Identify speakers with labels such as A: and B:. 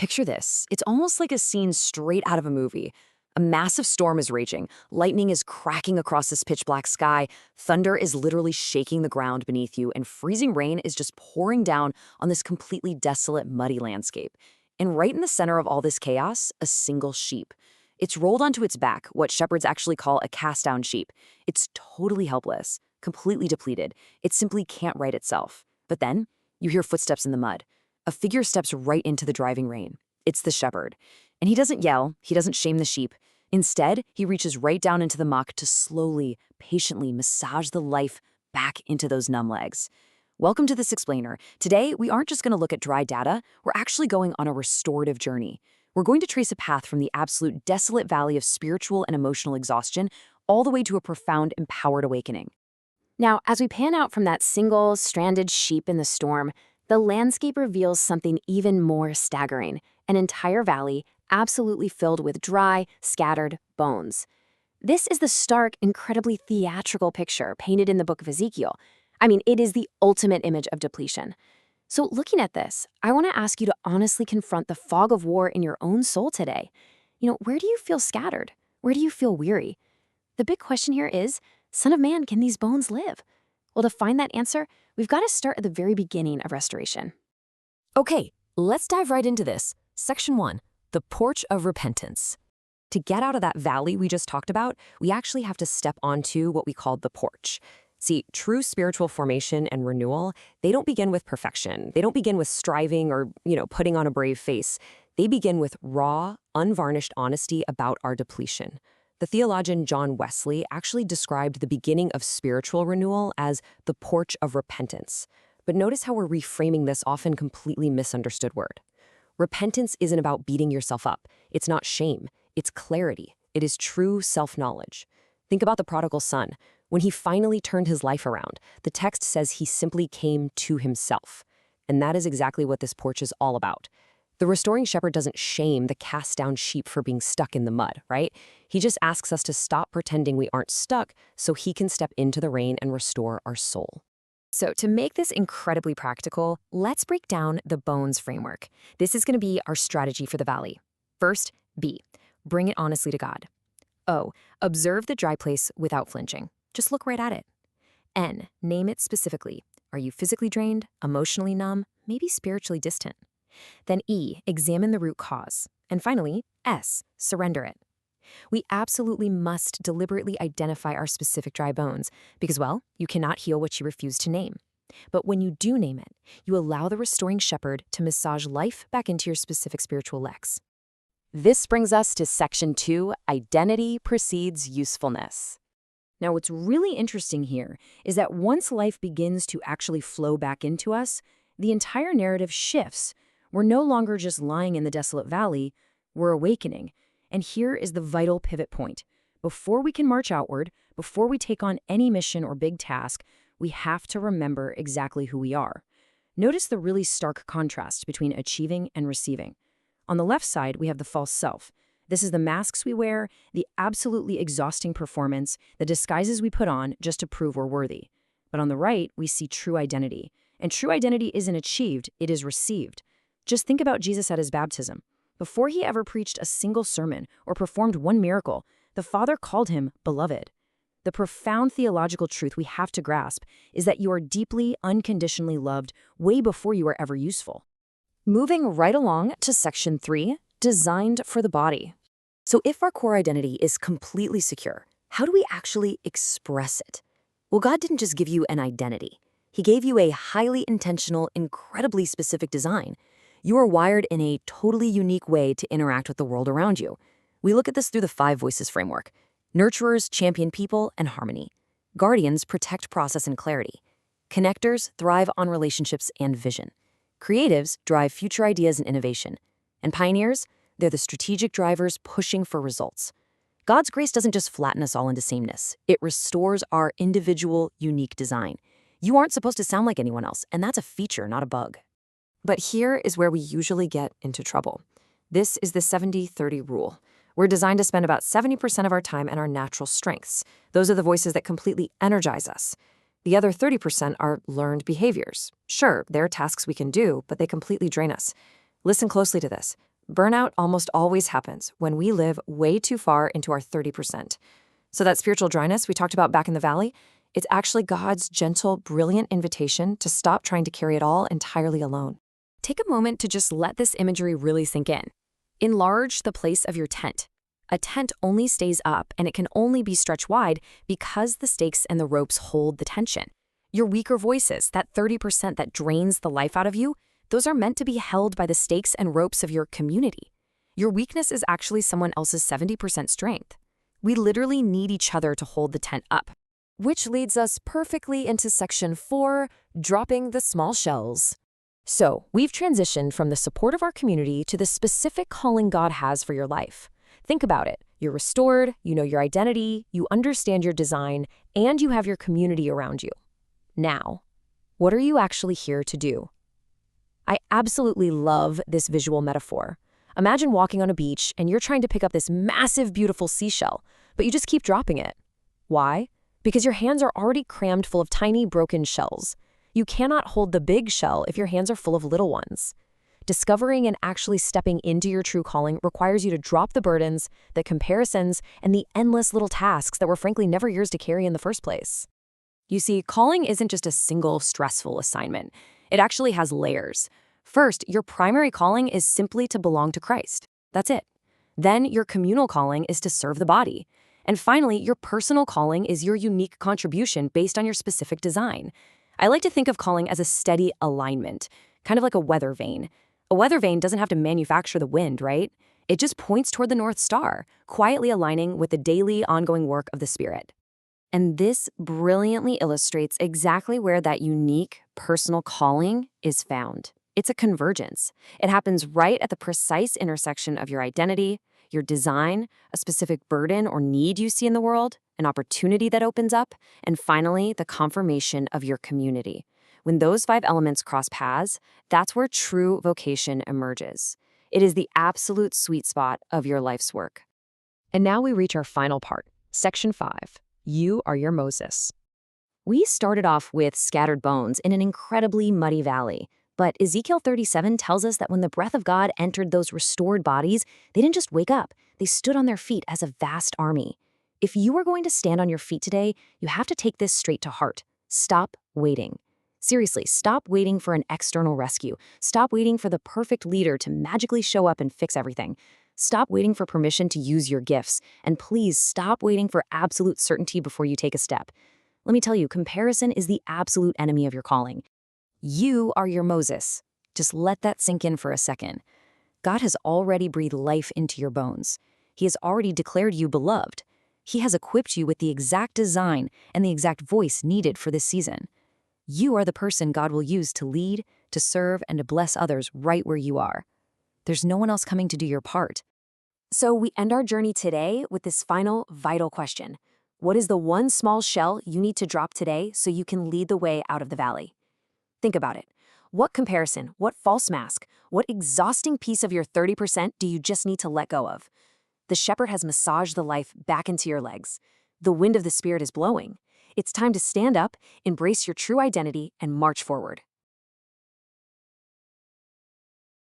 A: Picture this. It's almost like a scene straight out of a movie. A massive storm is raging, lightning is cracking across this pitch-black sky, thunder is literally shaking the ground beneath you, and freezing rain is just pouring down on this completely desolate, muddy landscape. And right in the center of all this chaos, a single sheep. It's rolled onto its back, what shepherds actually call a cast-down sheep. It's totally helpless, completely depleted. It simply can't right itself. But then, you hear footsteps in the mud. A figure steps right into the driving rain. It's the shepherd. And he doesn't yell, he doesn't shame the sheep. Instead, he reaches right down into the muck to slowly, patiently massage the life back into those numb legs. Welcome to This Explainer. Today, we aren't just going to look at dry data, we're actually going on a restorative journey. We're going to trace a path from the absolute desolate valley of spiritual and emotional exhaustion all the way to a profound, empowered awakening.
B: Now, as we pan out from that single, stranded sheep in the storm, the landscape reveals something even more staggering, an entire valley absolutely filled with dry, scattered bones. This is the stark, incredibly theatrical picture painted in the book of Ezekiel. I mean, it is the ultimate image of depletion. So looking at this, I want to ask you to honestly confront the fog of war in your own soul today. Where do you feel scattered? Where do you feel weary? The big question here is, Son of Man, can these bones live? Well, to find that answer, we've got to start at the very beginning of restoration.
A: Okay, let's dive right into this. Section 1, the Porch of Repentance. To get out of that valley we just talked about, we actually have to step onto what we call the porch. See, true spiritual formation and renewal, they don't begin with perfection. They don't begin with striving or, putting on a brave face. They begin with raw, unvarnished honesty about our depletion. The theologian John Wesley actually described the beginning of spiritual renewal as the Porch of Repentance. But notice how we're reframing this often completely misunderstood word. Repentance isn't about beating yourself up. It's not shame. It's clarity. It is true self-knowledge. Think about the prodigal son. When he finally turned his life around, the text says he simply came to himself. And that is exactly what this porch is all about. The restoring shepherd doesn't shame the cast-down sheep for being stuck in the mud, right? He just asks us to stop pretending we aren't stuck so he can step into the rain and restore our soul. So to make this incredibly practical, let's break down the bones framework. This is going to be our strategy for the valley. First, B, bring it honestly to God. O, observe the dry place without flinching. Just look right at it. N, name it specifically. Are you physically drained, emotionally numb, maybe spiritually distant? Then E, examine the root cause. And finally, S, surrender it. We absolutely must deliberately identify our specific dry bones because, well, you cannot heal what you refuse to name. But when you do name it, you allow the restoring shepherd to massage life back into your specific spiritual legs. This brings us to Section 2, Identity Precedes Usefulness. Now, what's really interesting here is that once life begins to actually flow back into us, the entire narrative shifts. We're no longer just lying in the desolate valley, we're awakening. And here is the vital pivot point. Before we can march outward, before we take on any mission or big task, we have to remember exactly who we are. Notice the really stark contrast between achieving and receiving. On the left side, we have the false self. This is the masks we wear, the absolutely exhausting performance, the disguises we put on just to prove we're worthy. But on the right, we see true identity. And true identity isn't achieved, it is received. Just think about Jesus at his baptism. Before he ever preached a single sermon or performed one miracle, the Father called him beloved. The profound theological truth we have to grasp is that you are deeply, unconditionally loved way before you are ever useful. Moving right along to Section 3, designed for the body. So if our core identity is completely secure, how do we actually express it? Well, God didn't just give you an identity. He gave you a highly intentional, incredibly specific design. You are wired in a totally unique way to interact with the world around you. We look at this through the 5 voices framework. Nurturers champion people and harmony. Guardians protect process and clarity. Connectors thrive on relationships and vision. Creatives drive future ideas and innovation. And pioneers, they're the strategic drivers pushing for results. God's grace doesn't just flatten us all into sameness. It restores our individual, unique design. You aren't supposed to sound like anyone else, and that's a feature, not a bug. But here is where we usually get into trouble. This is the 70-30 rule. We're designed to spend about 70% of our time in our natural strengths. Those are the voices that completely energize us. The other 30% are learned behaviors. Sure, there are tasks we can do, but they completely drain us. Listen closely to this. Burnout almost always happens when we live way too far into our 30%. So that spiritual dryness we talked about back in the valley, it's actually God's gentle, brilliant invitation to stop trying to carry it all entirely alone.
B: Take a moment to just let this imagery really sink in. Enlarge the place of your tent. A tent only stays up and it can only be stretched wide because the stakes and the ropes hold the tension. Your weaker voices, that 30% that drains the life out of you, those are meant to be held by the stakes and ropes of your community. Your weakness is actually someone else's 70% strength. We literally need each other to hold the tent up.
A: Which leads us perfectly into section 4, dropping the small shells. So, we've transitioned from the support of our community to the specific calling God has for your life. Think about it. You're restored, you know your identity, you understand your design, and you have your community around you. Now, what are you actually here to do? I absolutely love this visual metaphor. Imagine walking on a beach and you're trying to pick up this massive, beautiful seashell, but you just keep dropping it. Why? Because your hands are already crammed full of tiny, broken shells. You cannot hold the big shell if your hands are full of little ones. Discovering and actually stepping into your true calling requires you to drop the burdens, the comparisons, and the endless little tasks that were frankly never yours to carry in the first place. You see, calling isn't just a single stressful assignment. It actually has layers. First, your primary calling is simply to belong to Christ. That's it. Then your communal calling is to serve the body. And finally, your personal calling is your unique contribution based on your specific design. I like to think of calling as a steady alignment, kind of like a weather vane. A weather vane doesn't have to manufacture the wind, right? It just points toward the North Star, quietly aligning with the daily, ongoing work of the Spirit. And this brilliantly illustrates exactly where that unique, personal calling is found. It's a convergence. It happens right at the precise intersection of your identity, your design, a specific burden or need you see in the world, an opportunity that opens up, and finally, the confirmation of your community. When those 5 elements cross paths, that's where true vocation emerges. It is the absolute sweet spot of your life's work.
B: And now we reach our final part, section 5. You are your Moses.
A: We started off with scattered bones in an incredibly muddy valley, but Ezekiel 37 tells us that when the breath of God entered those restored bodies, they didn't just wake up, they stood on their feet as a vast army. If you are going to stand on your feet today, you have to take this straight to heart. Stop waiting. Seriously, stop waiting for an external rescue. Stop waiting for the perfect leader to magically show up and fix everything. Stop waiting for permission to use your gifts. And please stop waiting for absolute certainty before you take a step. Let me tell you, comparison is the absolute enemy of your calling. You are your Moses. Just let that sink in for a second. God has already breathed life into your bones. He has already declared you beloved. He has equipped you with the exact design and the exact voice needed for this season. You are the person God will use to lead, to serve, and to bless others right where you are. There's no one else coming to do your part. So we end our journey today with this final, vital question. What is the one small shell you need to drop today so you can lead the way out of the valley? Think about it. What comparison, what false mask, what exhausting piece of your 30% do you just need to let go of? The shepherd has massaged the life back into your legs. The wind of the Spirit is blowing. It's time to stand up, embrace your true identity, and march forward.